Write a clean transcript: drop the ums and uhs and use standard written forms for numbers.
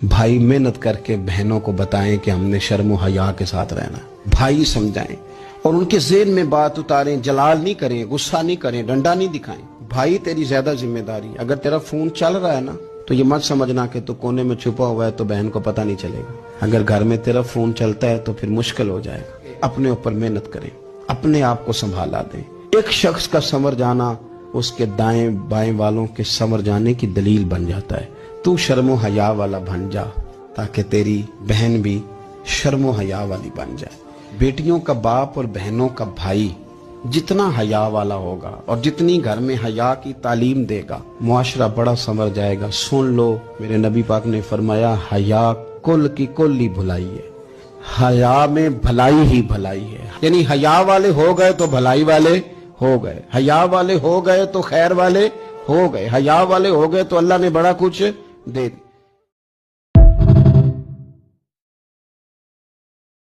بھائی محنت کر کے بہنوں کو بتائیں کہ ہم نے شرم و حیا کے ساتھ رہنا ہے، بھائی سمجھائیں اور ان کے ذہن میں بات اتاریں، جلال نہیں کریں، غصہ نہیں کریں، ڈنڈا نہیں دکھائیں۔ بھائی تیری زیادہ ذمہ داری، اگر تیرا فون چل رہا ہے نا تو یہ مت سمجھنا کہ تو کونے میں چھپا ہوا ہے تو بہن کو پتہ نہیں چلے گا۔ اگر گھر میں تیرا فون چلتا ہے تو پھر مشکل ہو جائے گا۔ اپنے اوپر محنت کریں، اپنے آپ کو سنبھالا دیں۔ ایک شخص کا سنور جانا اس کے دائیں بائیں والوں کے سنور جانے کی دلیل بن جاتا ہے۔ تو شرم و حیا والا بن جا تاکہ تیری بہن بھی شرم و حیا والی بن جائے۔ بیٹیوں کا باپ اور بہنوں کا بھائی جتنا حیا والا ہوگا اور جتنی گھر میں حیا کی تعلیم دے گا، معاشرہ بڑا سنور جائے گا۔ سن لو، میرے نبی پاک نے فرمایا حیا کل کی کل ہی بھلائی ہے، حیا میں بھلائی ہی بھلائی ہے۔ یعنی حیا والے ہو گئے تو بھلائی والے ہو گئے، حیا والے ہو گئے تو خیر والے ہو گئے، حیا والے ہو گئے تو اللہ نے بڑا کچھ دے دیا۔